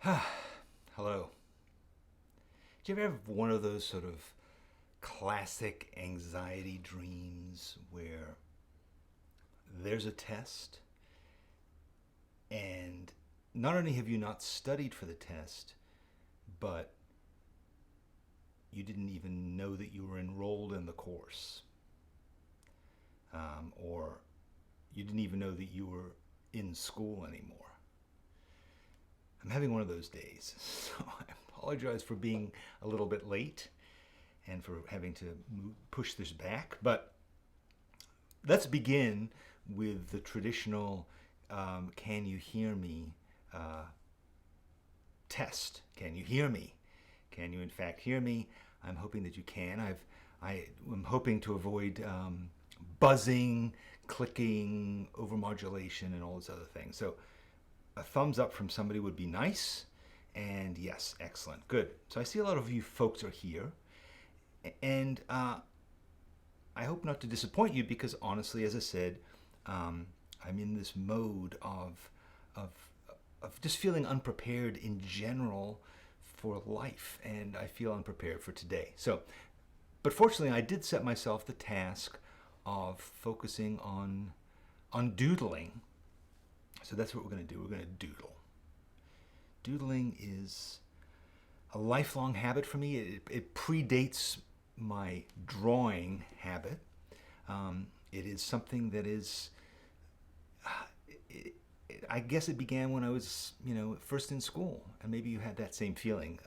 Hello. Do you ever have one of those sort of classic anxiety dreams where there's a test and not only have you not studied for the test, but you didn't even know that you were enrolled in the course, or you didn't even know that you were in school anymore? I'm having one of those days, so I apologize for being a little bit late and for having to push this back. But let's begin with the traditional "Can you hear me?" test. Can you hear me? Can you in fact hear me? I'm hoping that you can. I'm hoping to avoid buzzing, clicking, overmodulation, and all those other things. So a thumbs up from somebody would be nice. And yes, excellent, good. So I see a lot of you folks are here, and I hope not to disappoint you because honestly, as I said, I'm in this mode of just feeling unprepared in general for life, and I feel unprepared for today. So, but fortunately, I did set myself the task of focusing on doodling. So that's what we're going to do. We're going to doodle. Doodling is a lifelong habit for me. It predates my drawing habit. It is something that is, I guess it began when I was, first in school, and maybe you had that same feeling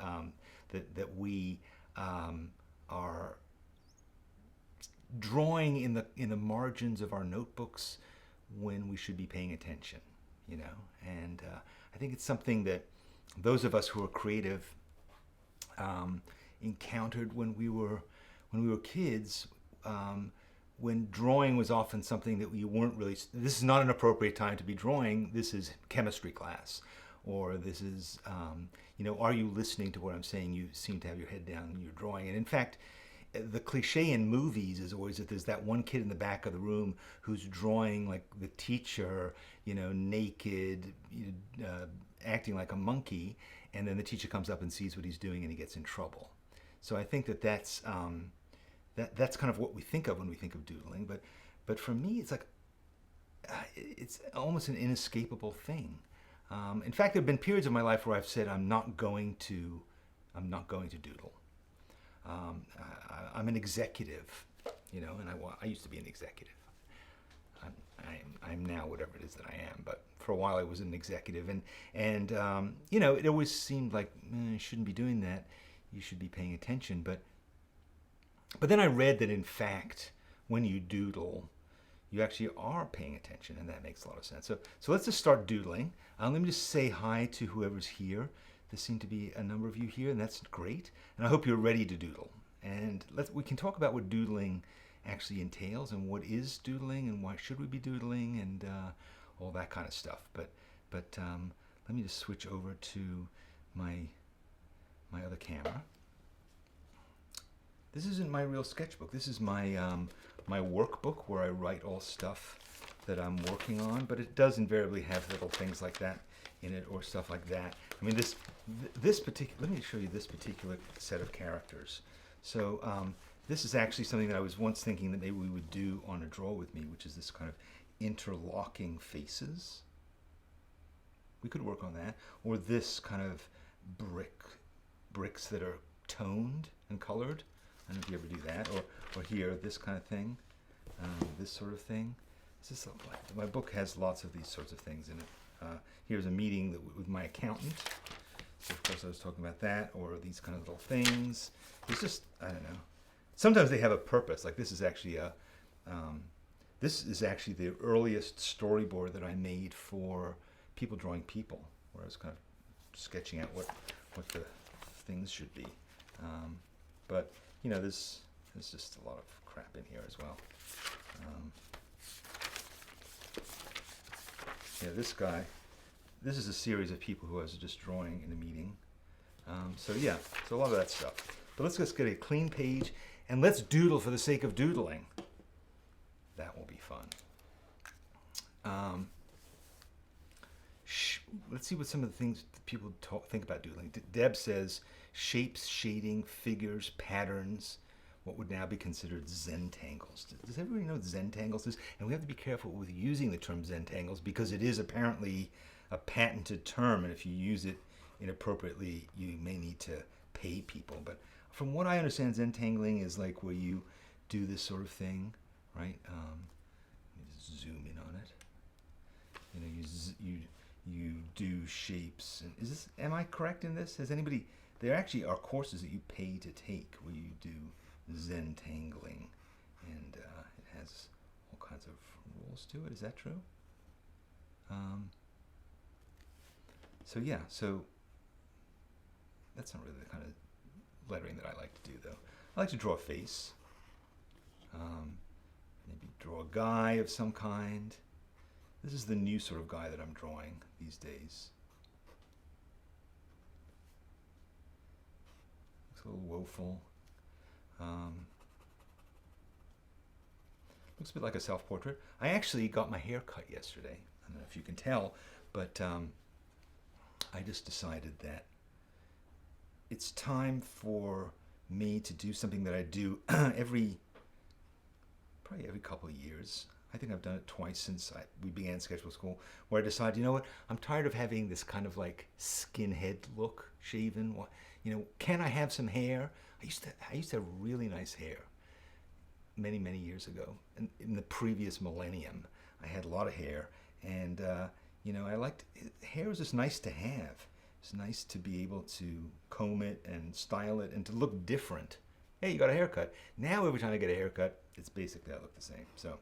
that we are drawing in the margins of our notebooks when we should be paying attention, And I think it's something that those of us who are creative encountered when we were kids. When drawing was often something that we weren't really. This is not an appropriate time to be drawing. This is chemistry class, or this is, are you listening to what I'm saying? You seem to have your head down and you're drawing. And in fact, the cliche in movies is always that there's that one kid in the back of the room who's drawing like the teacher, naked, acting like a monkey, and then the teacher comes up and sees what he's doing and he gets in trouble. So I think that's that's kind of what we think of when we think of doodling. But for me, it's like it's almost an inescapable thing. In fact, there have been periods of my life where I've said I'm not going to doodle. I'm an executive, and I used to be an executive. I'm now whatever it is that I am, but for a while I was an executive, and it always seemed like you shouldn't be doing that. You should be paying attention, but then I read that in fact, when you doodle, you actually are paying attention, and that makes a lot of sense. So let's just start doodling. Let me just say hi to whoever's here. There seem to be a number of you here, and that's great. And I hope you're ready to doodle. And we can talk about what doodling actually entails, and what is doodling, and why should we be doodling, and all that kind of stuff. But let me just switch over to my other camera. This isn't my real sketchbook. This is my my workbook where I write all stuff that I'm working on. But it does invariably have little things like that in it, or stuff like that. I mean, this particular. Let me show you this particular set of characters. So this is actually something that I was once thinking that maybe we would do on a Draw With Me, which is this kind of interlocking faces. We could work on that, or this kind of bricks that are toned and colored. I don't know if you ever do that, or here, this kind of thing, this sort of thing. My book has lots of these sorts of things in it. Here's a meeting with my accountant. So of course I was talking about that, or these kind of little things. It's just, I don't know. Sometimes they have a purpose. Like this is actually the earliest storyboard that I made for people drawing people, where I was kind of sketching out what the things should be. But there's just a lot of crap in here as well. This guy. This is a series of people who I was just drawing in a meeting. So a lot of that stuff. But let's just get a clean page and let's doodle for the sake of doodling. That will be fun. let's see what some of the things that people think about doodling. Deb says shapes, shading, figures, patterns, what would now be considered Zentangles. Does everybody know what Zentangles is? And we have to be careful with using the term Zentangles because it is apparently a patented term, and if you use it inappropriately, you may need to pay people. But from what I understand, Zentangling is like where you do this sort of thing, right? Let me just zoom in on it. You know, you do shapes. And is this? Am I correct in this? Has anybody? There actually are courses that you pay to take where you do Zentangling, and it has all kinds of rules to it. Is that true? So yeah, so that's not really the kind of lettering that I like to do, though. I like to draw a face, maybe draw a guy of some kind. This is the new sort of guy that I'm drawing these days. Looks a little woeful. Looks a bit like a self-portrait. I actually got my hair cut yesterday. I don't know if you can tell, but I just decided that it's time for me to do something that I do probably every couple of years. I think I've done it twice since we began Sketchbook Skool, where I decided, you know what, I'm tired of having this kind of like skinhead look, shaven. You know, can I have some hair? I used to have really nice hair many, many years ago. In the previous millennium, I had a lot of hair, and you know, I liked hair was just nice to have. It's nice to be able to comb it and style it and to look different. Hey, you got a haircut. Now every time I get a haircut, it's basically I look the same. So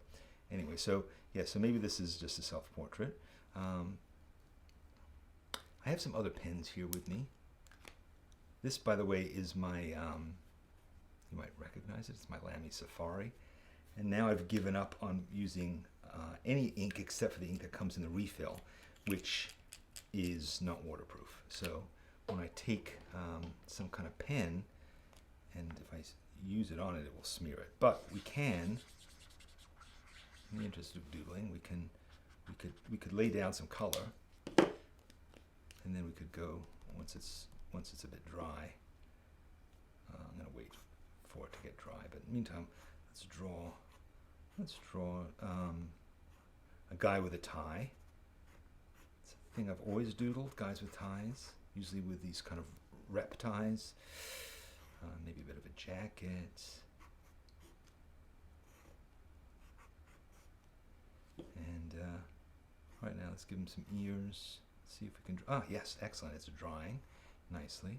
anyway, so yeah, so maybe this is just a self-portrait. I have some other pens here with me. This, by the way, is my, you might recognize it, it's my Lamy Safari. And now I've given up on using any ink except for the ink that comes in the refill, which is not waterproof. So when I take some kind of pen, and if I use it on it, it will smear it. But we can, in the interest of doodling, we could lay down some color, and then we could go once it's a bit dry. I'm going to wait for it to get dry, but in the meantime, let's draw a guy with a tie. It's a thing I've always doodled, guys with ties, usually with these kind of rep ties. Maybe a bit of a jacket. And right now, let's give him some ears. See if we can. Ah, yes, excellent. It's drying nicely.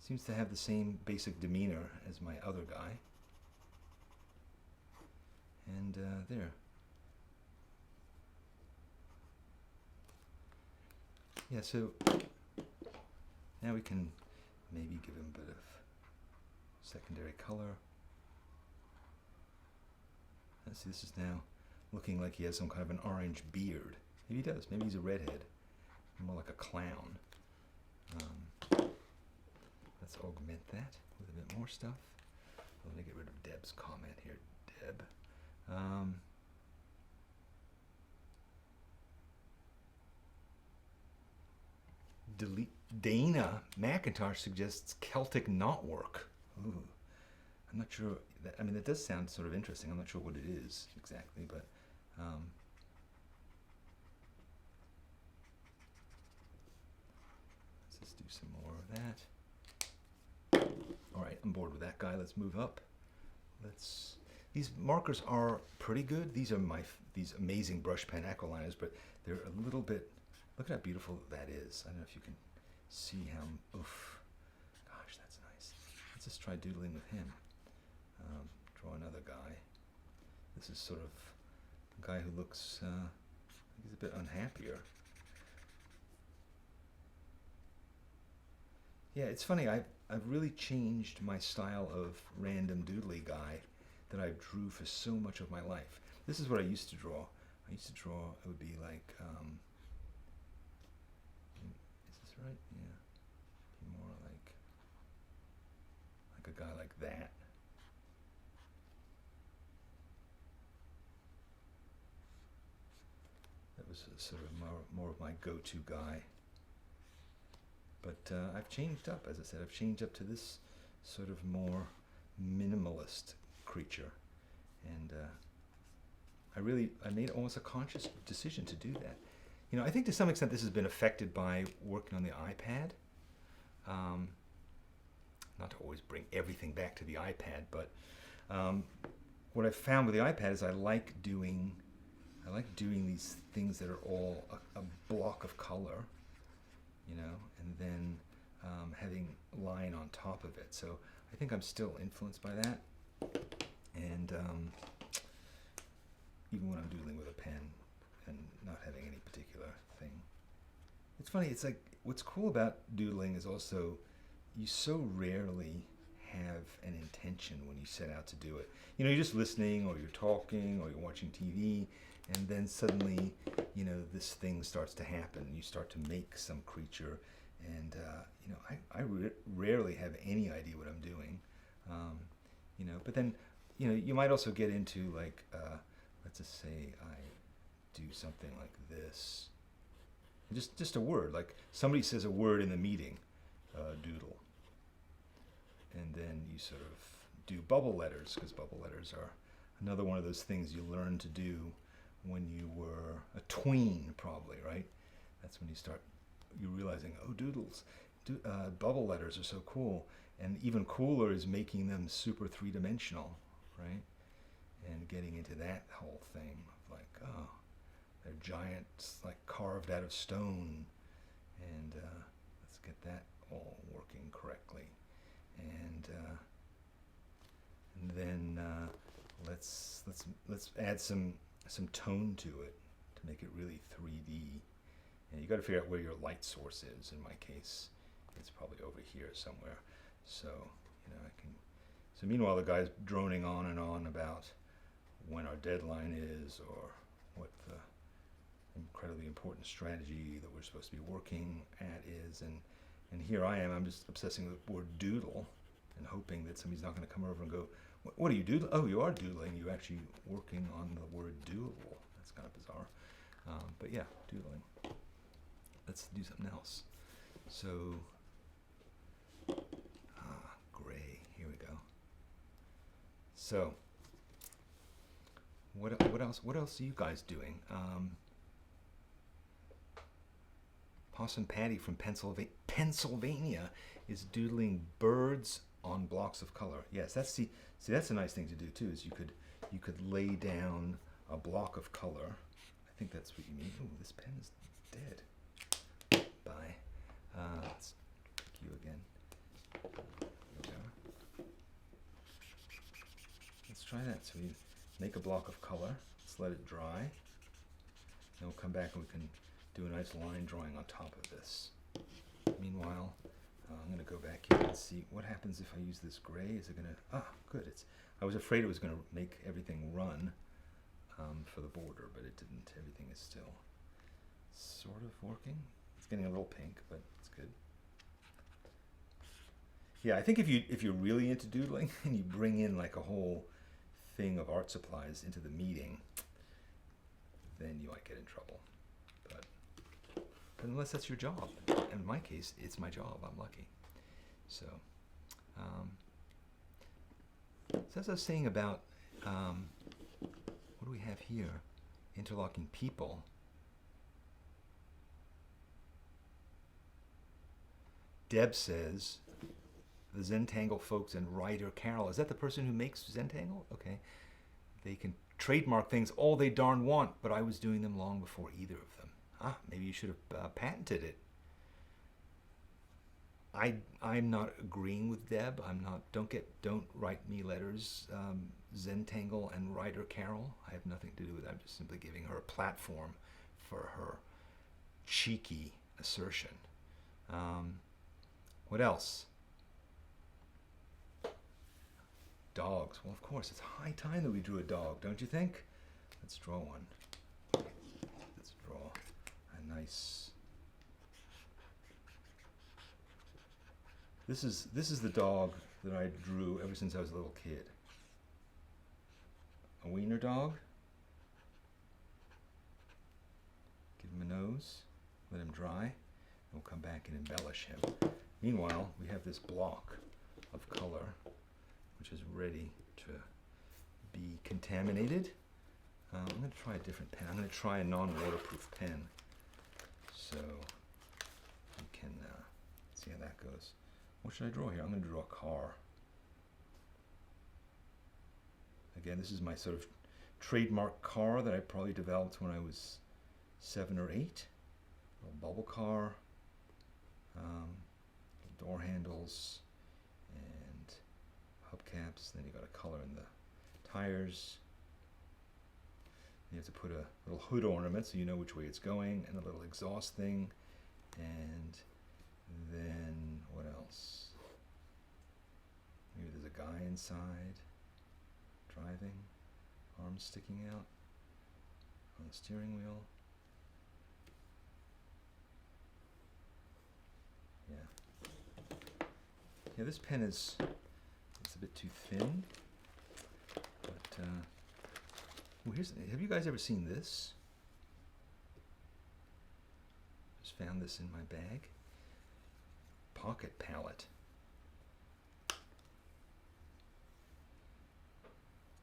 Seems to have the same basic demeanor as my other guy. And there. Yeah, so now we can maybe give him a bit of secondary color. Let's see, this is now looking like he has some kind of an orange beard. Maybe he does. Maybe he's a redhead. More like a clown. Let's augment that with a bit more stuff. Let me get rid of Deb's comment here. Deb. Dana McIntosh suggests Celtic knotwork. Ooh, I'm not sure. I mean, that does sound sort of interesting. I'm not sure what it is exactly, but let's just do some more of that. All right, I'm bored with that guy. Let's move up. These markers are pretty good. These are these amazing brush pen aqualiners, but they're a little bit. Look at how beautiful that is. I don't know if you can see how. Oof, gosh, that's nice. Let's just try doodling with him. Draw another guy. This is sort of a guy who looks. He's a bit unhappier. Yeah, it's funny. I've really changed my style of random doodly guy that I drew for so much of my life. This is what I used to draw. I used to draw. It would be like. Is this right? Yeah. Be more like a guy like that. That was sort of more of my go-to guy. But I've changed up, as I said, I've changed up to this sort of more minimalist creature. And I made almost a conscious decision to do that. You know, I think to some extent this has been affected by working on the iPad. Not to always bring everything back to the iPad, but what I've found with the iPad is I like doing these things that are all a block of color, you know, and then having line on top of it. So I think I'm still influenced by that. And even when I'm doodling with a pen and not having any particular thing. It's funny, it's like, what's cool about doodling is also you so rarely have an intention when you set out to do it. You know, you're just listening, or you're talking, or you're watching TV, and then suddenly, you know, this thing starts to happen. You start to make some creature, and you know, I rarely have any idea what I'm doing. You know, but then, you know, you might also get into like, let's just say I do something like this. Just a word, like somebody says a word in the meeting, doodle. And then you sort of do bubble letters, because bubble letters are another one of those things you learn to do when you were a tween, probably, right? That's when you're realizing, oh, doodles, bubble letters are so cool. And even cooler is making them super three-dimensional, right? And getting into that whole thing of like, oh, they're giants, like carved out of stone. And let's get that all working correctly. And then let's add some tone to it to make it really 3D. And you got to figure out where your light source is. In my case, it's probably over here somewhere. So you know, So meanwhile, the guy's droning on and on about when our deadline is, or what the incredibly important strategy that we're supposed to be working at is, and here I am, I'm just obsessing with the word doodle and hoping that somebody's not going to come over and go, what are you doodling? Oh, you are doodling. You're actually working on the word doodle. That's kind of bizarre. But yeah, doodling. Let's do something else. So, gray. Here we go. So, what else? What else are you guys doing? Possum Patty from Pennsylvania is doodling birds on blocks of color. Yes, that's that's a nice thing to do too. Is you could lay down a block of color. I think that's what you mean. Ooh, this pen is dead. Bye. Let's pick you again. Here we go. Let's try that. So you make a block of color. Let's let it dry. Then we'll come back and we can do a nice line drawing on top of this. Meanwhile, I'm going to go back here and see what happens if I use this gray. Is it going to... good. I was afraid it was going to make everything run for the border, but it didn't. Everything is still sort of working. It's getting a little pink, but it's good. Yeah, I think if you're really into doodling and you bring in like a whole thing of art supplies into the meeting, then you might get in trouble. But unless that's your job. In my case, it's my job. I'm lucky. So, so as I was saying about, what do we have here? Interlocking people. Deb says, the Zentangle folks and Ryder Carroll. Is that the person who makes Zentangle? Okay. They can trademark things all they darn want, but I was doing them long before either of them. Maybe you should have patented it. I'm not agreeing with Deb. I'm not. Don't write me letters. Zentangle and Ryder Carroll. I have nothing to do with it. I'm just simply giving her a platform for her cheeky assertion. What else? Dogs. Well, of course, it's high time that we drew a dog, don't you think? Let's draw one. Let's draw a nice... This is the dog that I drew ever since I was a little kid. A wiener dog. Give him a nose, let him dry, and we'll come back and embellish him. Meanwhile, we have this block of color, which is ready to be contaminated. I'm going to try a different pen. I'm going to try a non-waterproof pen. So you can see how that goes. What should I draw here? I'm going to draw a car. Again, this is my sort of trademark car that I probably developed when I was 7 or 8. A little bubble car, door handles, and hubcaps. Then you got a color in the tires. You have to put a little hood ornament so you know which way it's going, and a little exhaust thing. And then what else? Maybe there's a guy inside driving, arms sticking out on the steering wheel. Yeah, this pen it's a bit too thin, but have you guys ever seen this? Just found this in my bag. Pocket palette.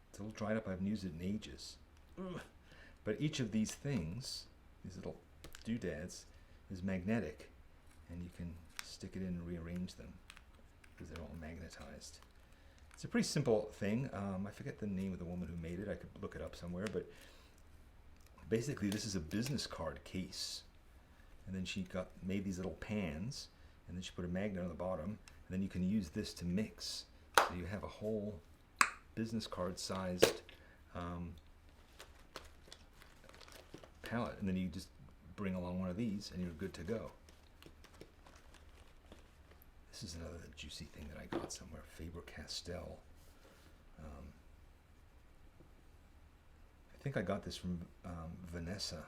It's a little dried up. I haven't used it in ages. Ugh. But each of these things, these little doodads, is magnetic, and you can stick it in and rearrange them because they're all magnetized. It's a pretty simple thing. I forget the name of the woman who made it. I could look it up somewhere, but basically this is a business card case. And then she made these little pans, and then she put a magnet on the bottom, and then you can use this to mix. So you have a whole business card sized palette, and then you just bring along one of these and you're good to go. This is another juicy thing that I got somewhere, Faber-Castell. I think I got this from Vanessa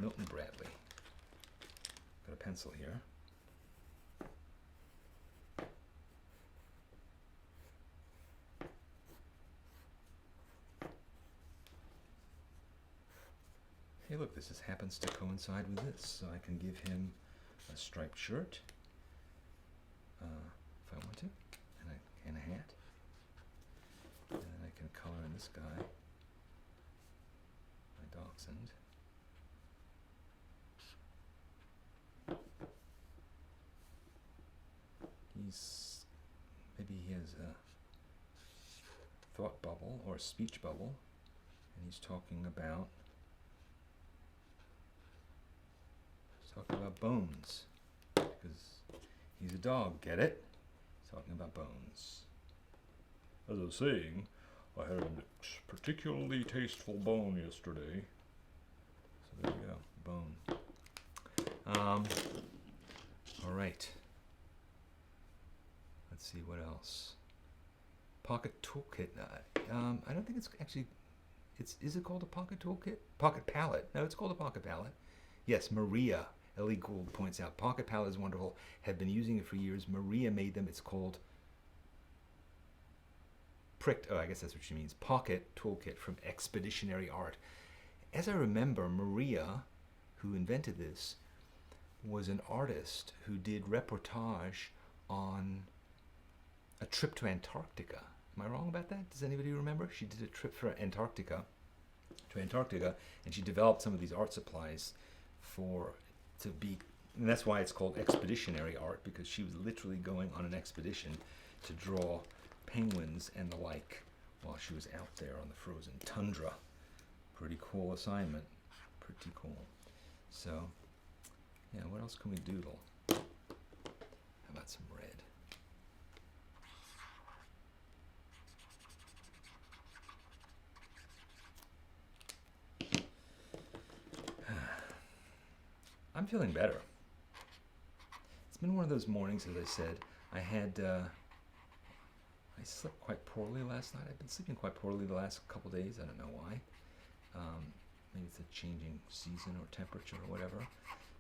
Milton Bradley. Got a pencil here. Hey, look, this happens to coincide with this, so I can give him a striped shirt if I want to, and a hat. And then I can color in this guy, my dachshund. Maybe he has a thought bubble or a speech bubble, and he's talking about bones, because he's a dog, get it? He's talking about bones. As I was saying, I had a particularly tasteful bone yesterday. So there you go, bone. All right. Let's see what else. Pocket toolkit. I don't think it's actually. Is it called a pocket toolkit? Pocket palette. No, it's called a pocket palette. Yes, Maria. Ellie Gould points out, pocket palette is wonderful. Have been using it for years. Maria made them. It's called pricked. Oh, I guess that's what she means. Pocket toolkit from Expeditionary Art. As I remember, Maria, who invented this, was an artist who did reportage on a trip to Antarctica. Am I wrong about that? Does anybody remember? She did a trip to Antarctica, and she developed some of these art supplies and that's why it's called expeditionary art, because she was literally going on an expedition to draw penguins and the like while she was out there on the frozen tundra. Pretty cool assignment. Pretty cool. So, yeah, what else can we doodle? How about some red? I'm feeling better. It's been one of those mornings, as I said. I slept quite poorly last night. I've been sleeping quite poorly the last couple days. I don't know why. Maybe it's a changing season or temperature or whatever.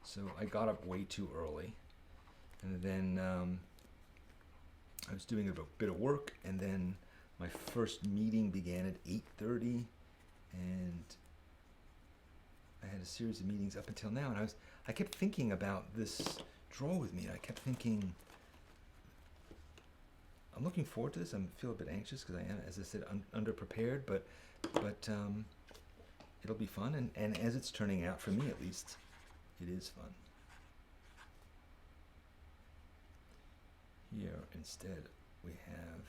So I got up way too early. And then I was doing a bit of work, and then my first meeting began at 8:30, and I had a series of meetings up until now, and I kept thinking about this draw with me, and I kept thinking, I'm looking forward to this. I feel a bit anxious because I am, as I said, underprepared, but it'll be fun, and as it's turning out, for me at least, it is fun. Here, instead, we have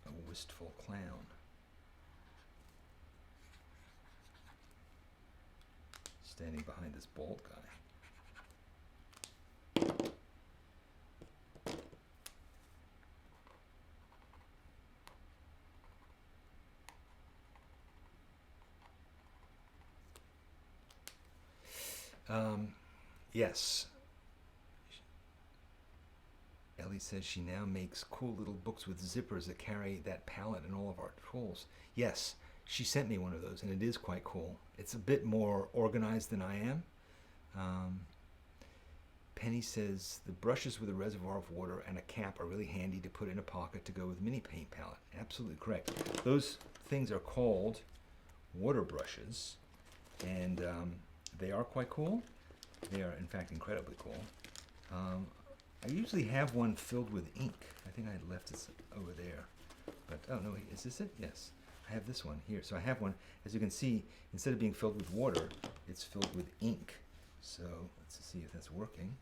a wistful clown. Standing behind this bald guy. Yes. Ellie says she now makes cool little books with zippers that carry that palette and all of our tools. Yes, she sent me one of those, and it is quite cool. It's a bit more organized than I am. Penny says the brushes with a reservoir of water and a cap are really handy to put in a pocket to go with mini paint palette. Absolutely correct. Those things are called water brushes, and they are quite cool. They are, in fact, incredibly cool. I usually have one filled with ink. I think I had left this over there. But, oh no, is this it? Yes. I have this one here. So I have one, as you can see, instead of being filled with water, it's filled with ink. So let's see if that's working.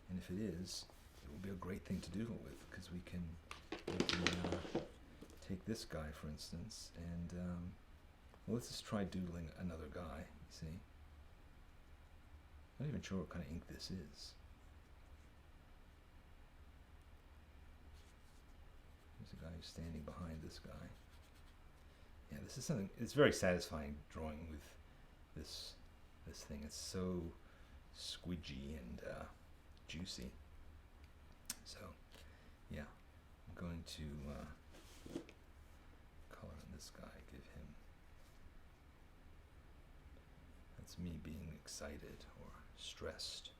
And if it is, it will be a great thing to doodle with, because we can take this guy, for instance, and well, let's just try doodling another guy, see? I'm not even sure what kind of ink this is. There's a guy who's standing behind this guy. Yeah, this is something, it's very satisfying drawing with this thing. It's so squidgy and juicy. So, yeah, I'm going to color in this guy, give him, that's me being excited or stressed.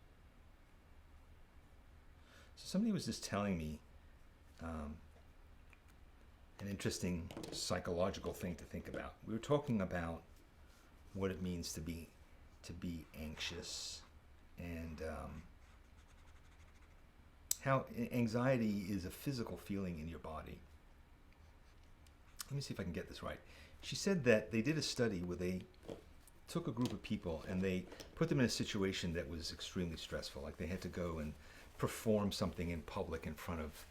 So somebody was just telling me an interesting psychological thing to think about. We were talking about what it means to be anxious, and how anxiety is a physical feeling in your body. Let me see if I can get this right. She said that they did a study where they took a group of people and they put them in a situation that was extremely stressful, like they had to go and perform something in public in front of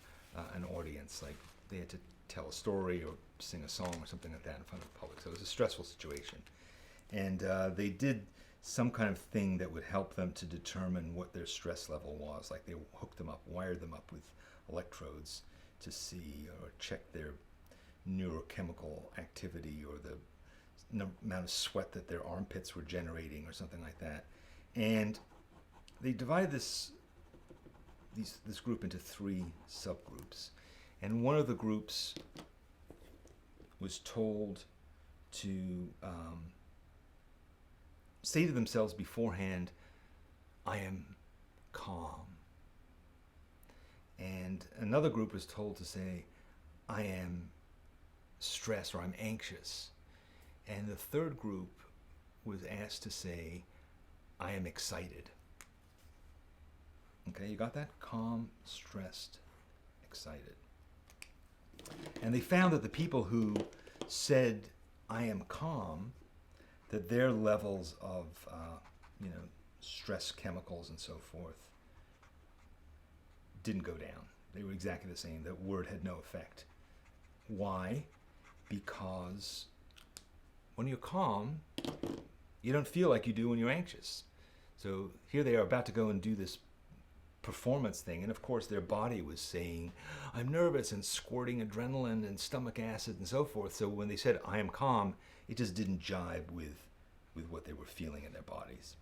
an audience, like they had to tell a story or sing a song or something like that in front of the public. So it was a stressful situation. And they did some kind of thing that would help them to determine what their stress level was. Like they hooked them up, wired them up with electrodes to see or check their neurochemical activity or the amount of sweat that their armpits were generating or something like that. And they divided this group into 3 subgroups. And one of the groups was told to say to themselves beforehand, I am calm. And another group was told to say, I am stressed or I'm anxious. And the third group was asked to say, I am excited. Okay, you got that? Calm, stressed, excited. And they found that the people who said, I am calm, that their levels of, stress chemicals and so forth didn't go down. They were exactly the same. That word had no effect. Why? Because when you're calm, you don't feel like you do when you're anxious. So here they are about to go and do this performance thing, and of course their body was saying, I'm nervous, and squirting adrenaline and stomach acid and so forth. So when they said, I am calm, it just didn't jibe with what they were feeling in their bodies.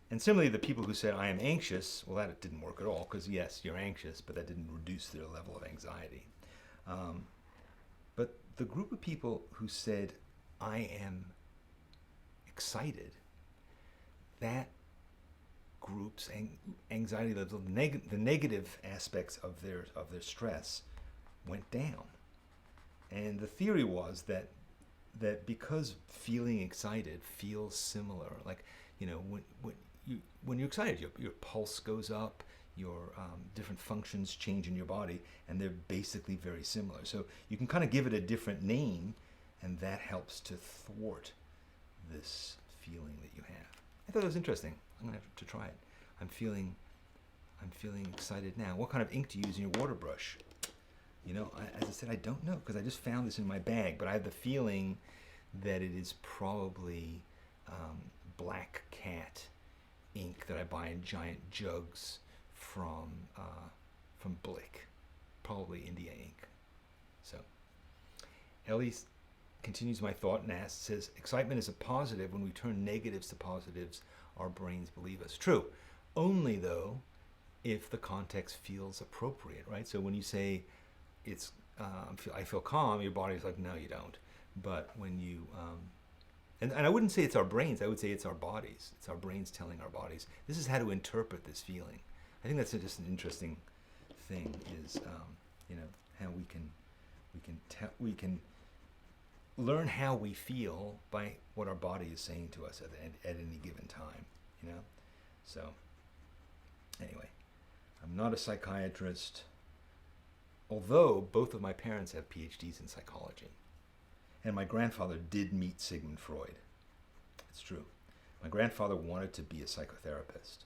And similarly, the people who said, I am anxious, well, that didn't work at all, because yes, you're anxious, but that didn't reduce their level of anxiety. But the group of people who said, I am excited, that groups, anxiety levels, the negative aspects of their stress went down. And the theory was that because feeling excited feels similar, like, you know, when you're excited, your pulse goes up, your different functions change in your body, and they're basically very similar. So you can kind of give it a different name, and that helps to thwart this feeling that you have. I thought it was interesting. I'm gonna have to try it. I'm feeling excited now. What kind of ink do you use in your water brush? You know, as I said, I don't know, because I just found this in my bag, but I have the feeling that it is probably Black Cat ink that I buy in giant jugs from Blick, probably India ink. So Ellie continues my thought and says, excitement is a positive. When we turn negatives to positives, our brains believe us. True, only though if the context feels appropriate, right? So when you say I feel calm, your body's like, no, you don't. But when you and I wouldn't say it's our brains, I would say it's our bodies. It's our brains telling our bodies, this is how to interpret this feeling. I think that's just an interesting thing, is you know, how we can learn how we feel by what our body is saying to us at any given time, you know. So anyway, I'm not a psychiatrist, although both of my parents have PhDs in psychology. And my grandfather did meet Sigmund Freud. It's true. My grandfather wanted to be a psychotherapist.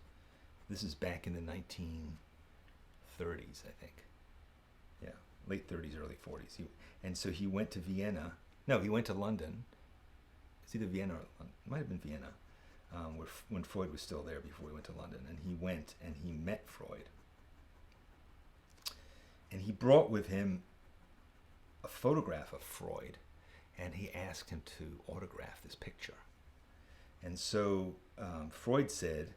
This is back in the 1930s, I think. Yeah, late 30s, early 40s. And so he went to Vienna. No, he went to London. It's either Vienna or London. It might have been Vienna, when Freud was still there before he went to London. And he went and he met Freud. And he brought with him a photograph of Freud, and he asked him to autograph this picture. And so Freud said,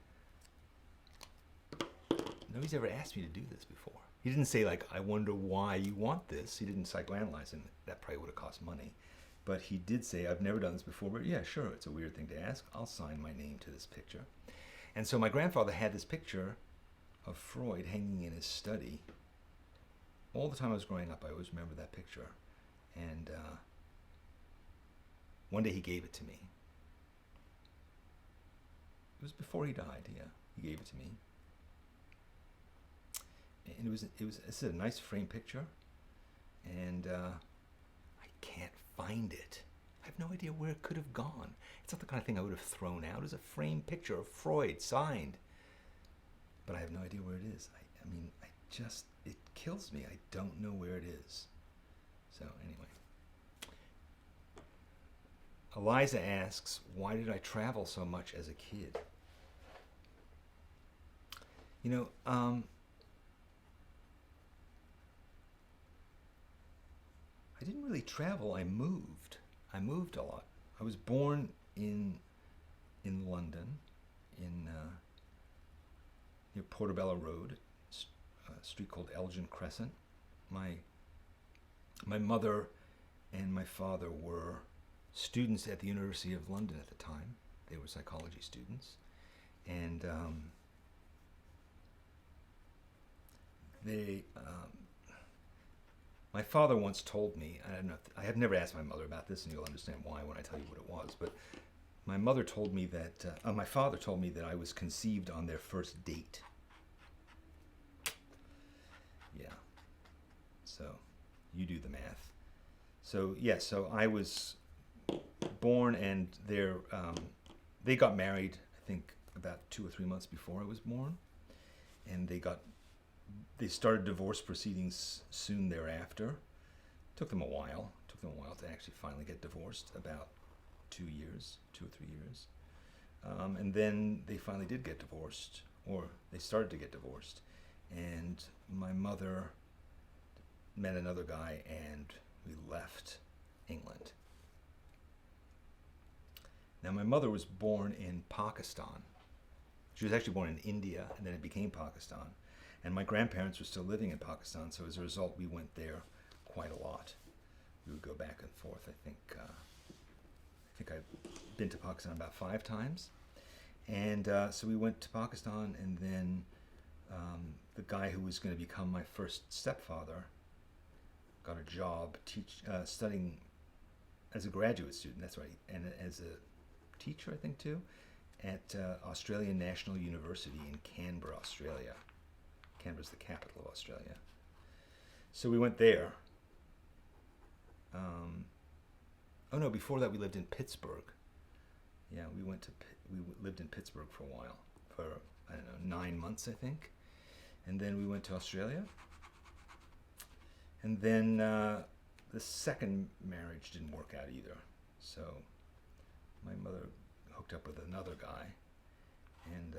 nobody's ever asked me to do this before. He didn't say, like, I wonder why you want this. He didn't psychoanalyze him. That probably would have cost money. But he did say, I've never done this before, but yeah, sure, it's a weird thing to ask. I'll sign my name to this picture. And so my grandfather had this picture of Freud hanging in his study. All the time I was growing up, I always remember that picture. And one day he gave it to me. It was before he died, yeah. He gave it to me. And it was a nice framed picture. And I can't find it. I have no idea where it could have gone. It's not the kind of thing I would have thrown out as a framed picture of Freud signed. But I have no idea where it is. I mean, it kills me. I don't know where it is. So anyway. Eliza asks, why did I travel so much as a kid? You know, I didn't really travel. I moved. I moved a lot. I was born in London, near Portobello Road, a street called Elgin Crescent. My mother and my father were students at the University of London at the time. They were psychology students, and my father once told me, I don't know, I have never asked my mother about this, and you'll understand why when I tell you what it was, but my mother told me that, my father told me that I was conceived on their first date. Yeah. So, you do the math. So, yeah, so I was born, and they got married, I think, about 2 or 3 months before I was born, and they started divorce proceedings soon thereafter. Took them a while to actually finally get divorced, about 2 or 3 years. And then they finally did get divorced, or they started to get divorced. And my mother met another guy, and we left England. Now, my mother was born in Pakistan. She was actually born in India, and then it became Pakistan. And my grandparents were still living in Pakistan, so as a result, we went there quite a lot. We would go back and forth. I think I've been to Pakistan about 5 times. And so we went to Pakistan, and then the guy who was going to become my first stepfather got a job studying as a graduate student, that's right, and as a teacher, I think, too, at Australian National University in Canberra, Australia. Canberra's the capital of Australia. So we went there. Oh no, before that we lived in Pittsburgh. Yeah, we lived in Pittsburgh for a while, for, I don't know, 9 months, I think. And then we went to Australia. And then the second marriage didn't work out either. So my mother hooked up with another guy. And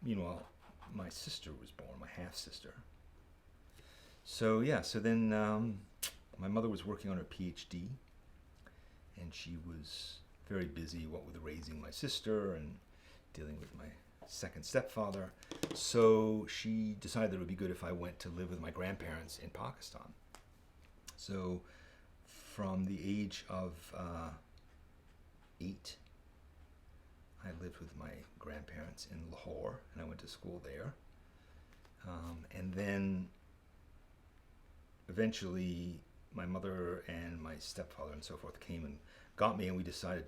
meanwhile, my sister was born, my half-sister. So yeah, so then my mother was working on her PhD, and she was very busy, with raising my sister and dealing with my second stepfather. So she decided that it would be good if I went to live with my grandparents in Pakistan. So from the age of 8, I lived with my grandparents in Lahore, and I went to school there. And then eventually my mother and my stepfather and so forth came and got me, and they decided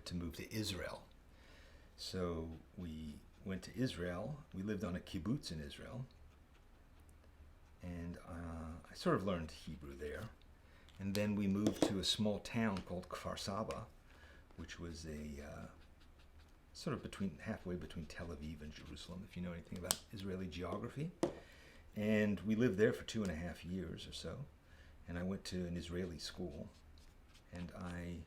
to move to Israel. So we went to Israel. We lived on a kibbutz in Israel, and I sort of learned Hebrew there. And then we moved to a small town called Kfar Saba, which was a sort of halfway between Tel Aviv and Jerusalem, if you know anything about Israeli geography. And we lived there for 2.5 years or so. And I went to an Israeli school, and I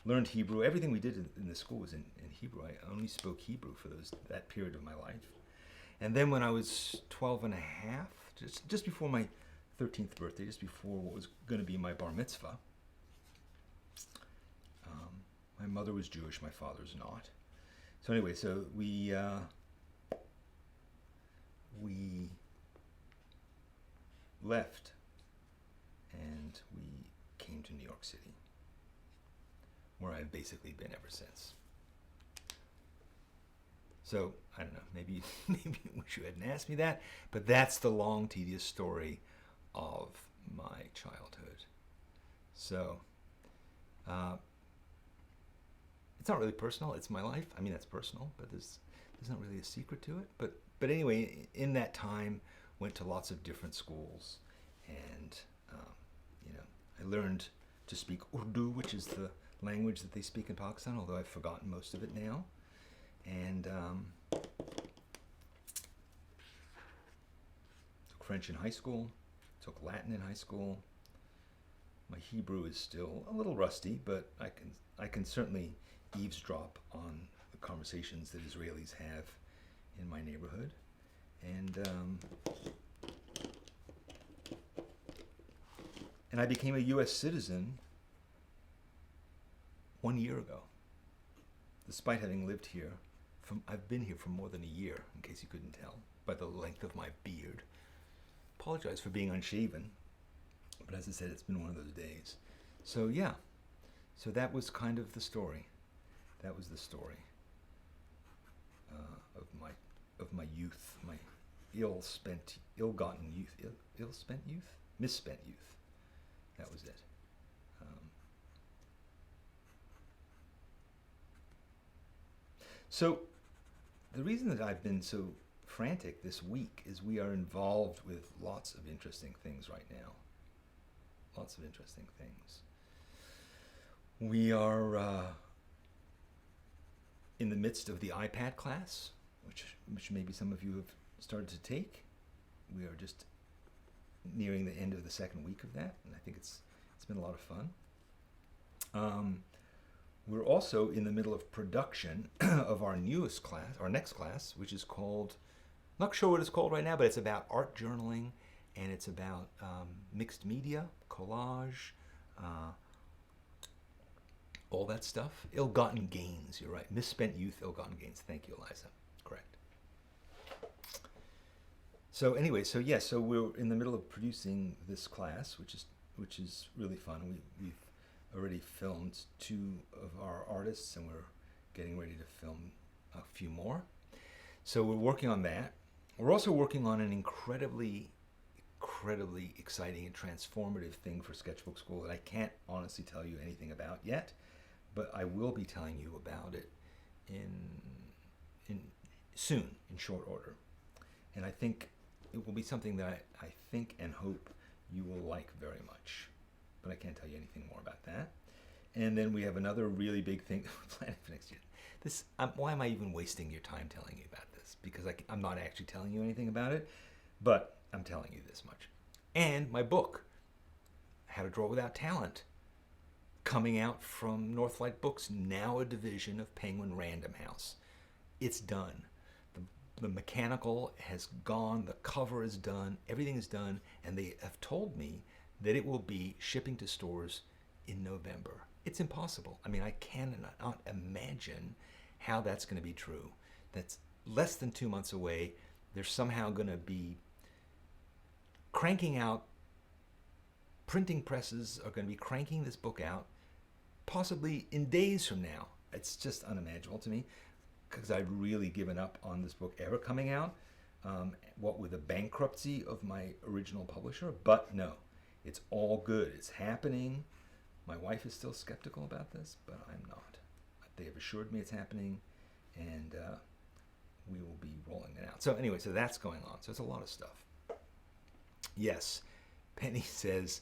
learned Hebrew. Everything we did in the school was in Hebrew. I only spoke Hebrew for that period of my life. And then when I was 12 and a half, just before my 13th birthday, just before what was going to be my bar mitzvah, my mother was Jewish, my father's not. So anyway, so we left, and we came to New York City, where I've basically been ever since. So, I don't know, maybe you wish you hadn't asked me that, but that's the long, tedious story of my childhood. So, it's not really personal, it's my life. I mean, that's personal, but there's not really a secret to it. But anyway, in that time, went to lots of different schools, and I learned to speak Urdu, which is the language that they speak in Pakistan, although I've forgotten most of it now. And took French in high school, took Latin in high school. My Hebrew is still a little rusty, but I can certainly eavesdrop on the conversations that Israelis have in my neighborhood. And I became a U.S. citizen 1 year ago, despite having lived here. I've been here for more than a year, in case you couldn't tell by the length of my beard. Apologize for being unshaven, but as I said, it's been one of those days. So yeah, so that was kind of the story. That was the story of my youth, my misspent youth. That was it. So the reason that I've been so frantic this week is we are involved with lots of interesting things right now. Lots of interesting things. We are in the midst of the iPad class, which maybe some of you have started to take. We are just nearing the end of the second week of that, and I think it's been a lot of fun. We're also in the middle of production of our newest class, our next class, which is called, I'm not sure what it's called right now, but it's about art journaling, and it's about mixed media, collage, all that stuff. Ill-gotten gains, you're right. Misspent youth, ill-gotten gains. Thank you, Eliza. Correct. So anyway, so we're in the middle of producing this class, which is really fun. We've already filmed 2 of our artists, and we're getting ready to film a few more. So we're working on that. We're also working on an incredibly exciting and transformative thing for Sketchbook Skool that I can't honestly tell you anything about yet, but I will be telling you about it in soon, in short order. And I think it will be something that I think and hope you will like very much, but I can't tell you anything more about that. And then we have another really big thing planned for next year. Why am I even wasting your time telling you about this? Because I'm not actually telling you anything about it, but I'm telling you this much. And my book, How to Draw Without Talent, coming out from Northlight Books, now a division of Penguin Random House. It's done. The mechanical has gone, the cover is done, everything is done, and they have told me that it will be shipping to stores in November. It's impossible. I mean, I cannot imagine how that's going to be true. That's less than 2 months away. They're somehow going to be cranking out, printing presses are going to be cranking this book out, possibly in days from now. It's just unimaginable to me, because I've really given up on this book ever coming out, what with the bankruptcy of my original publisher. But no, it's all good. It's happening. My wife is still skeptical about this, but I'm not. They have assured me it's happening, and we will be rolling it out. So anyway, so that's going on. So it's a lot of stuff. Yes, Penny says,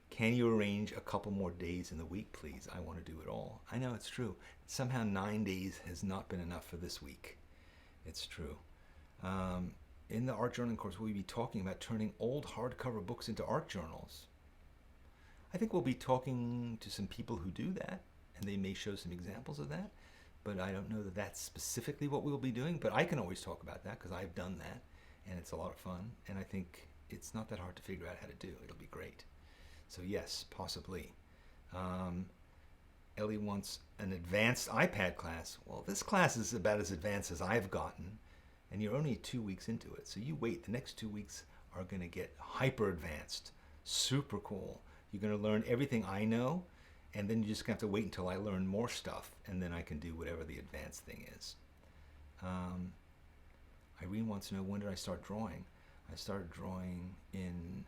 can you arrange a couple more days in the week, please? I want to do it all. I know, it's true. Somehow 9 days has not been enough for this week. It's true. In the art journaling course, we'll be talking about turning old hardcover books into art journals. I think we'll be talking to some people who do that, and they may show some examples of that, but I don't know that that's specifically what we'll be doing, but I can always talk about that because I've done that, and it's a lot of fun, and I think it's not that hard to figure out how to do. It'll be great. So yes, possibly. Ellie wants an advanced iPad class. Well, this class is about as advanced as I've gotten, and you're only 2 weeks into it. So you wait. The next 2 weeks are going to get hyper advanced, super cool. You're going to learn everything I know, and then you're just going to have to wait until I learn more stuff, and then I can do whatever the advanced thing is. Irene wants to know, when did I start drawing? I started drawing in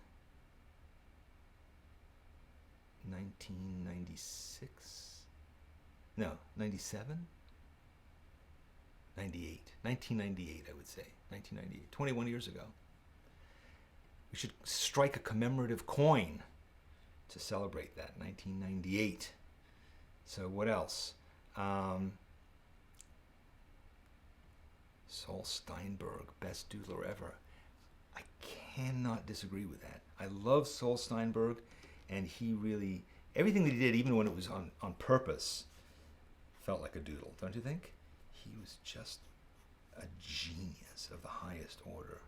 1996? No, 97? 98. 1998, I would say. 1998. 21 years ago. We should strike a commemorative coin to celebrate that. 1998. So what else? Saul Steinberg, best doodler ever. I cannot disagree with that. I love Saul Steinberg, and he really, everything that he did, even when it was on purpose, felt like a doodle, don't you think? He was just a genius of the highest order.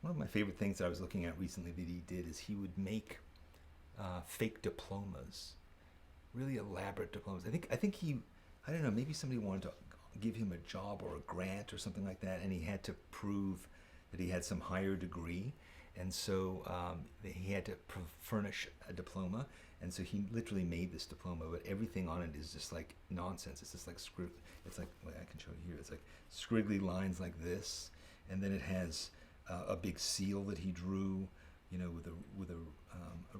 One of my favorite things that I was looking at recently that he did is he would make fake diplomas, really elaborate diplomas. I think he, I don't know, maybe somebody wanted to give him a job or a grant or something like that, and he had to prove that he had some higher degree, and so he had to furnish a diploma, and so he literally made this diploma, but everything on it is just like nonsense. It's just like it's like, well, I can show you here. It's like scriggly lines like this, and then it has a big seal that he drew, you know, with a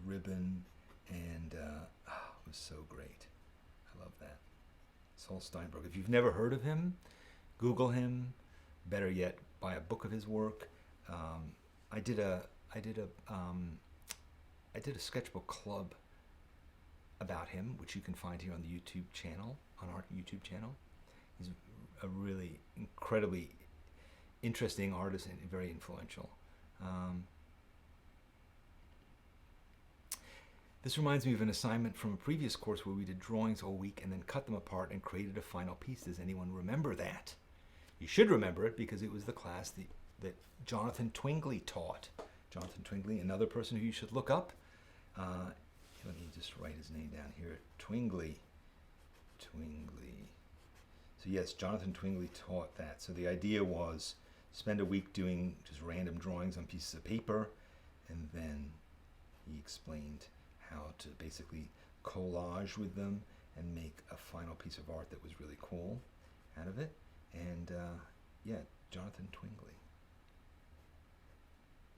ribbon, and it was so great. I love that. Saul Steinberg. If you've never heard of him, Google him. Better yet, buy a book of his work. I did a sketchbook club about him, which you can find here on the YouTube channel, on our YouTube channel. He's a really incredibly interesting artist and very influential. This reminds me of an assignment from a previous course where we did drawings all week and then cut them apart and created a final piece. Does anyone remember that? You should remember it because it was the class that Jonathan Twingley taught. Jonathan Twingley, another person who you should look up. Let me just write his name down here. Twingley. So yes, Jonathan Twingley taught that. So the idea was spend a week doing just random drawings on pieces of paper, and then he explained how to basically collage with them and make a final piece of art that was really cool out of it. And yeah, Jonathan Twingley.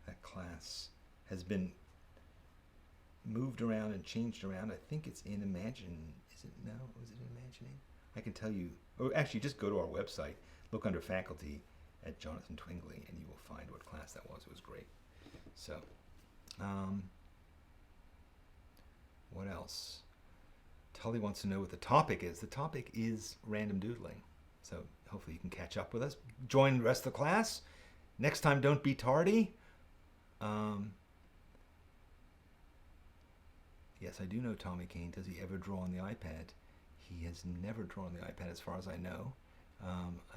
That class has been moved around and changed around. I think it's in Imagine. Is it? No, was it in Imagining? I can tell you. Or actually, just go to our website, look under faculty at Jonathan Twingley, and you will find what class that was. It was great. So, what else? Tully wants to know what the topic is. The topic is random doodling. So hopefully you can catch up with us. Join the rest of the class. Next time, don't be tardy. Yes, I do know Tommy Kane. Does he ever draw on the iPad? He has never drawn on the iPad as far as I know.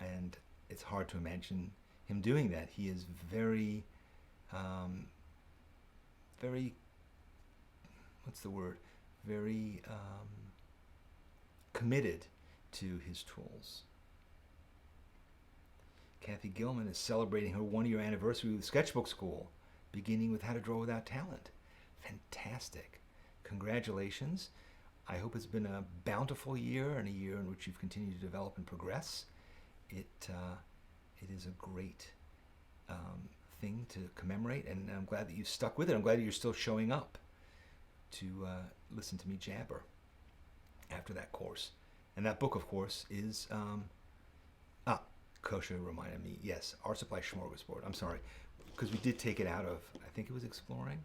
And it's hard to imagine him doing that. He is very, very, what's the word? Very committed to his tools. Kathy Gilman is celebrating her 1-year anniversary with Sketchbook Skool, beginning with How to Draw Without Talent. Fantastic. Congratulations. I hope it's been a bountiful year and a year in which you've continued to develop and progress. It is a great thing to commemorate, and I'm glad that you stuck with it. I'm glad that you're still showing up to listen to me jabber after that course. And that book, of course, is Kosha reminded me, yes, Art Supply Smorgasbord. I'm sorry, because we did take it out of, I think it was Exploring,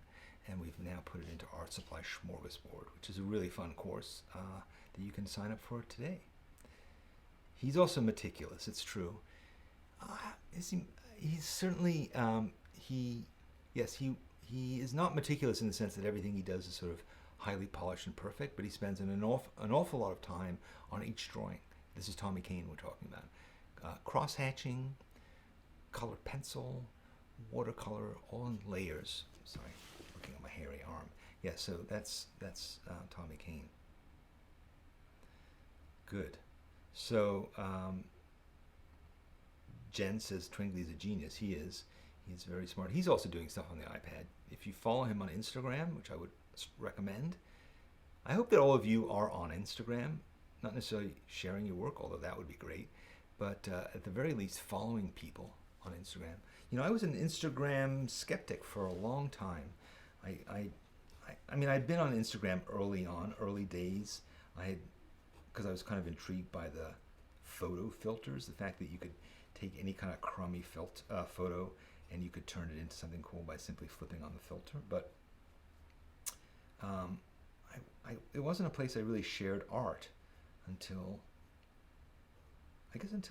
and we've now put it into Art Supply Smorgasbord, which is a really fun course that you can sign up for today. He's also meticulous, it's true. He's certainly, he is not meticulous in the sense that everything he does is sort of highly polished and perfect, but he spends an awful lot of time on each drawing. This is Tommy Kane we're talking about. Cross-hatching, colored pencil, watercolor, all in layers. Sorry, looking at my hairy arm. Yeah, so that's Tommy Kane. Good. So Jen says Twingley's a genius. He is. He's very smart. He's also doing stuff on the iPad. If you follow him on Instagram, which I would recommend, I hope that all of you are on Instagram, not necessarily sharing your work, although that would be great, but at the very least following people on Instagram. You know, I was an Instagram skeptic for a long time. I mean, I'd been on Instagram early days. Because I was kind of intrigued by the photo filters, the fact that you could take any kind of crummy photo and you could turn it into something cool by simply flipping on the filter. But it wasn't a place I really shared art until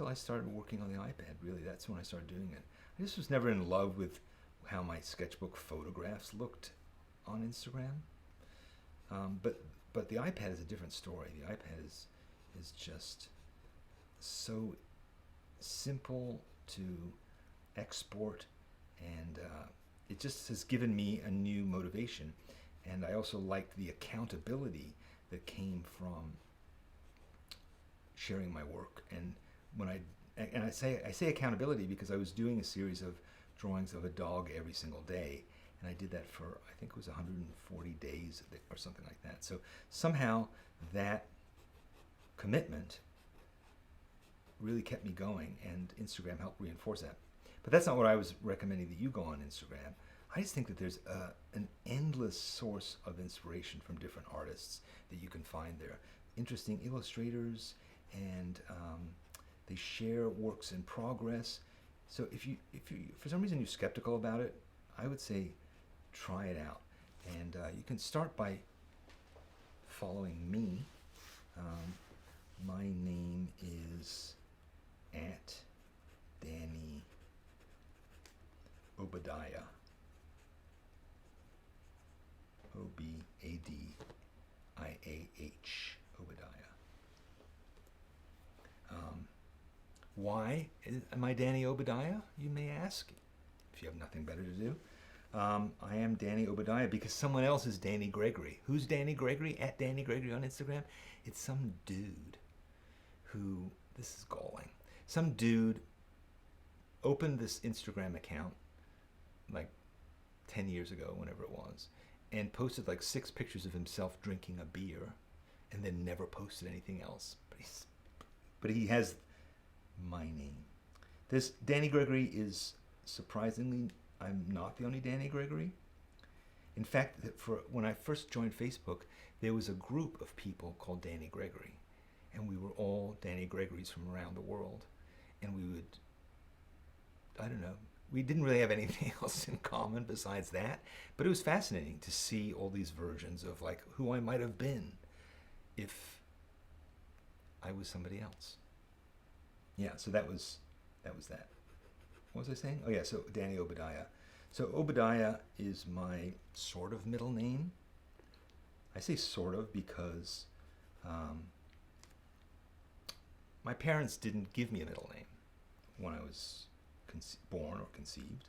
I started working on the iPad. Really, that's when I started doing it. I just was never in love with how my sketchbook photographs looked on Instagram. But the iPad is a different story. The iPad is just so simple to export, and it just has given me a new motivation. And I also liked the accountability that came from sharing my work. And I say accountability because I was doing a series of drawings of a dog every single day, and I did that for, I think it was 140 days or something like that. So somehow that commitment really kept me going, and Instagram helped reinforce that. But that's not what I was recommending that you go on Instagram. I just think that there's an endless source of inspiration from different artists that you can find there. Interesting illustrators, and they share works in progress. So if you for some reason you're skeptical about it, I would say try it out. And you can start by following me. My name is at Danny Obadiah. O-B-A-D-I-A-H, Obadiah. Why am I Danny Obadiah, you may ask, if you have nothing better to do. I am Danny Obadiah because someone else is Danny Gregory. Who's Danny Gregory? At Danny Gregory on Instagram. It's some dude who, this is galling, some dude opened this Instagram account like 10 years ago, whenever it was, and posted like 6 pictures of himself drinking a beer and then never posted anything else. But he has my name. This Danny Gregory is surprisingly, I'm not the only Danny Gregory. In fact, when I first joined Facebook, there was a group of people called Danny Gregory, and we were all Danny Gregorys from around the world, and we would, I don't know, we didn't really have anything else in common besides that, but it was fascinating to see all these versions of like who I might have been if I was somebody else. Yeah, so that was that. What was I saying? Oh yeah, so Danny Obadiah. So Obadiah is my sort of middle name. I say sort of because my parents didn't give me a middle name when I was born or conceived.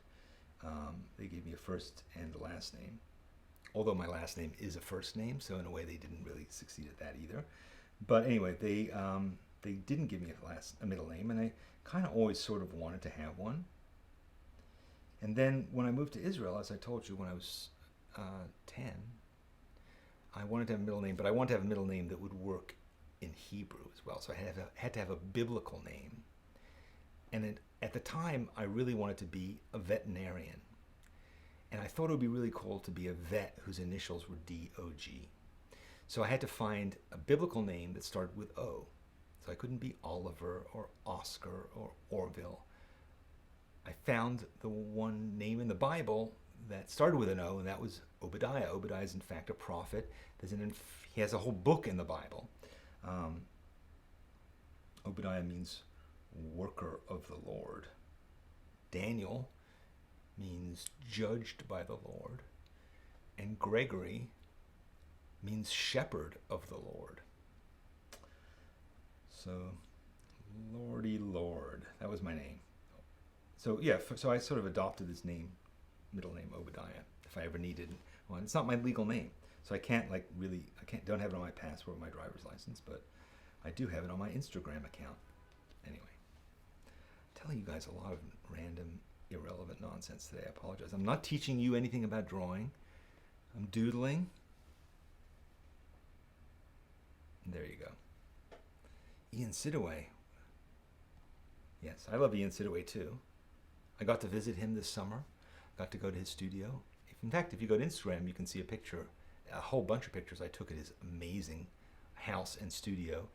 They gave me a first and a last name, although my last name is a first name, so in a way they didn't really succeed at that either. But anyway, they didn't give me a middle name, and I kind of always sort of wanted to have one. And then when I moved to Israel, as I told you, when I was 10, I wanted to have a middle name, but I wanted to have a middle name that would work in Hebrew as well. So I had to have a biblical name. And at the time, I really wanted to be a veterinarian. And I thought it would be really cool to be a vet whose initials were D-O-G. So I had to find a biblical name that started with O. So I couldn't be Oliver or Oscar or Orville. I found the one name in the Bible that started with an O, and that was Obadiah. Obadiah is in fact a prophet. He has a whole book in the Bible. Obadiah means worker of the Lord. Daniel means judged by the Lord. And Gregory means shepherd of the Lord. So, Lordy Lord, that was my name. So yeah, so I sort of adopted this name, middle name Obadiah, if I ever needed one. It's not my legal name, so I can't don't have it on my passport or my driver's license, but I do have it on my Instagram account. Anyway, I'm telling you guys a lot of random, irrelevant nonsense today. I apologize. I'm not teaching you anything about drawing. I'm doodling. And there you go. Ian Sidaway. Yes, I love Ian Sidaway too. I got to visit him this summer. Got to go to his studio. In fact, if you go to Instagram, you can see a whole bunch of pictures I took at his amazing house and studio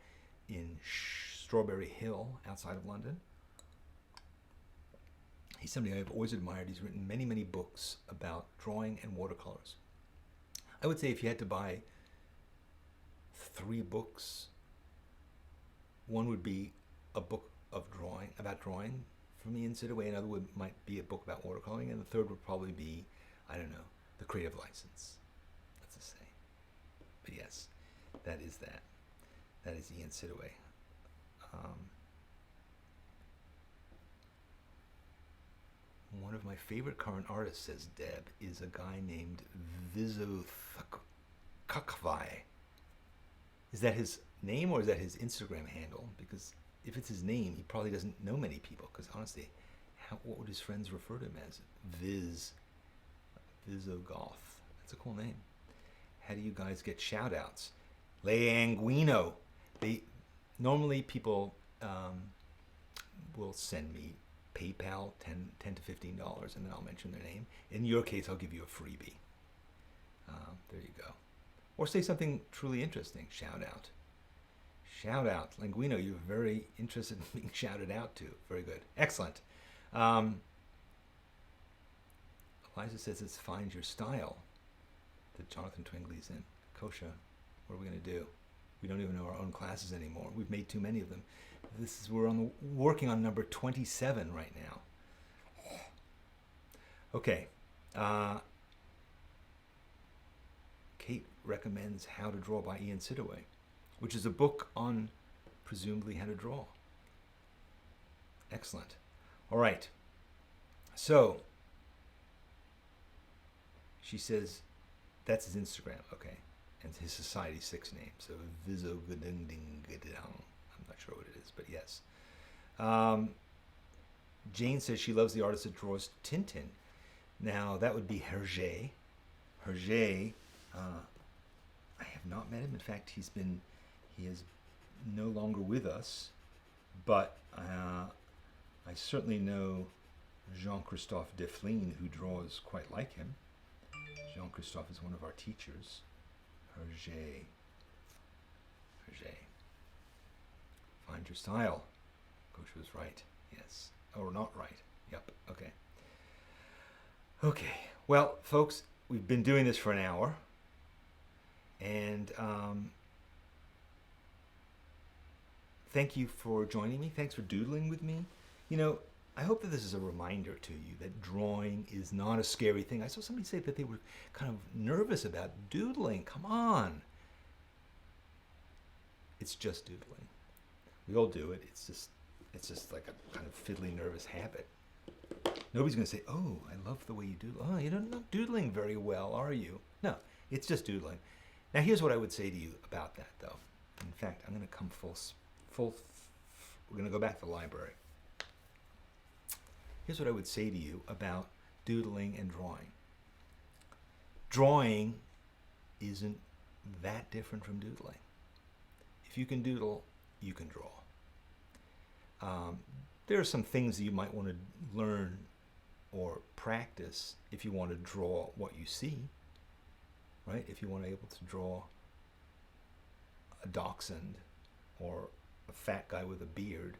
in Strawberry Hill outside of London. He's somebody I've always admired. He's written many, many books about drawing and watercolors. I would say if you had to buy 3 books, one would be a book about drawing from Ian Sidaway, another might be a book about watercoloring, and the third would probably be, I don't know, The Creative License. That's a say. But yes, that is that. That is Ian Sidaway. One of my favorite current artists, says Deb, is a guy named Vizokakvai. Is that his name or is that his Instagram handle? Because if it's his name, he probably doesn't know many people. Because honestly, what would his friends refer to him as? Vizogoth. That's a cool name. How do you guys get shout outs? Leanguino. Normally people will send me PayPal, $10 to $15, and then I'll mention their name. In your case, I'll give you a freebie. There you go. Or say something truly interesting. Shout out. Shout out. Linguino, you're very interested in being shouted out to. Very good. Excellent. Eliza says it's Find Your Style that Jonathan Twingley's in. Kosha, what are we going to do? We don't even know our own classes anymore. We've made too many of them. We're working on number 27 right now. Okay. Kate recommends How to Draw by Ian Sidaway, which is a book on presumably how to draw. Excellent. All right. So she says that's his Instagram. Okay. And his Society 6 name. So Vizogadingdinggadang. I'm not sure what it is, but yes. Jane says she loves the artist that draws Tintin. Now, that would be Hergé. Hergé, I have not met him. In fact, he's been He is no longer with us, but I certainly know Jean-Christophe Defline, who draws quite like him. Jean-Christophe is one of our teachers. Hergé. Find your style. Coach was right. Yes. Or not right. Yep. Okay. Okay. Well, folks, we've been doing this for an hour. And thank you for joining me. Thanks for doodling with me. You know, I hope that this is a reminder to you that drawing is not a scary thing. I saw somebody say that they were kind of nervous about doodling. Come on. It's just doodling. We all do it. It's just like a kind of fiddly, nervous habit. Nobody's going to say, oh, I love the way you doodle. Oh, you're not doodling very well, are you? No, it's just doodling. Now, here's what I would say to you about that, though. In fact, I'm going to come we're going to go back to the library. Here's what I would say to you about doodling and drawing. Drawing isn't that different from doodling. If you can doodle, you can draw. There are some things that you might want to learn or practice if you want to draw what you see, right? If you want to be able to draw a dachshund or a fat guy with a beard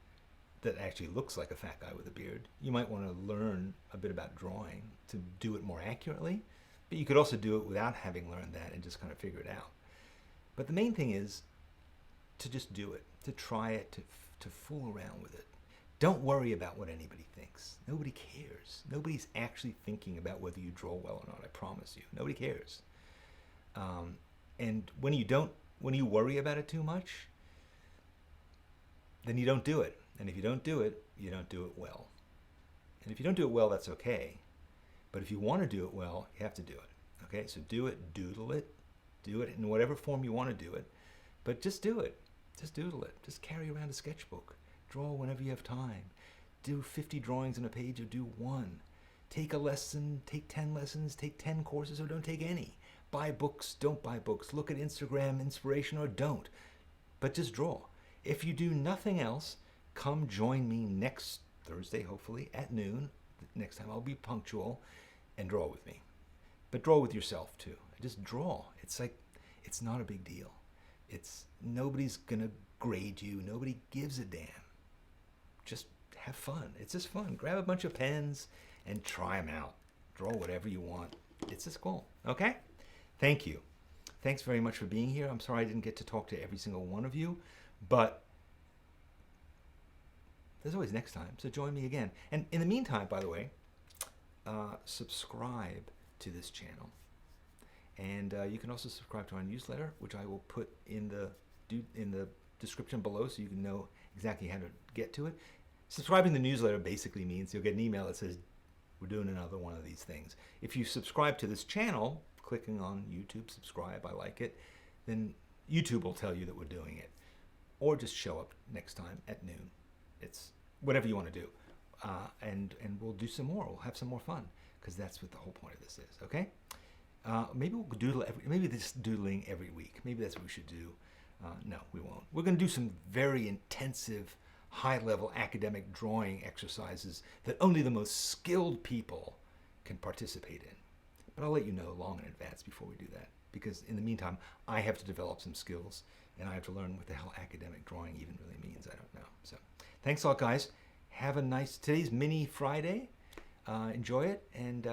that actually looks like a fat guy with a beard, you might want to learn a bit about drawing to do it more accurately, but you could also do it without having learned that and just kind of figure it out. But the main thing is to just do it, to try it, to fool around with it. Don't worry about what anybody thinks. Nobody cares. Nobody's actually thinking about whether you draw well or not, I promise you. Nobody cares. And when you worry about it too much, then you don't do it. And if you don't do it, you don't do it well. And if you don't do it well, that's okay. But if you want to do it well, you have to do it. Okay, so do it, doodle it, do it in whatever form you want to do it. But just do it. Just doodle it. Just carry around a sketchbook. Draw whenever you have time. Do 50 drawings on a page or do one. Take a lesson, take 10 lessons, take 10 courses or don't take any. Buy books, don't buy books. Look at Instagram inspiration or don't. But just draw. If you do nothing else, come join me next Thursday, hopefully, at noon. Next time I'll be punctual and draw with me. But draw with yourself too. Just draw. It's not a big deal. Nobody's gonna grade you. Nobody gives a damn. Just have fun. It's just fun. Grab a bunch of pens and try them out. Draw whatever you want. It's just cool. Okay? Thank you. Thanks very much for being here. I'm sorry I didn't get to talk to every single one of you, but there's always next time, so join me again. And in the meantime, by the way, subscribe to this channel. And you can also subscribe to our newsletter, which I will put in the description below so you can know exactly how to get to it. Subscribing to the newsletter basically means you'll get an email that says, we're doing another one of these things. If you subscribe to this channel, clicking on YouTube, subscribe, I like it, then YouTube will tell you that we're doing it. Or just show up next time at noon. It's whatever you want to do. And we'll do some more. We'll have some more fun, because that's what the whole point of this is, okay? Maybe we'll doodle maybe this doodling every week. Maybe that's what we should do. No, we won't. We're going to do some very intensive, high-level academic drawing exercises that only the most skilled people can participate in. But I'll let you know long in advance before we do that, because in the meantime, I have to develop some skills, and I have to learn what the hell academic drawing even really means. I don't know. So thanks a lot, guys. Have a nice, today's Mini Friday. Enjoy it, and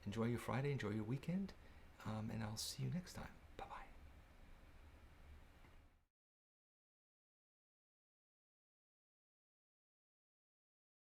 enjoy your Friday, enjoy your weekend, and I'll see you next time.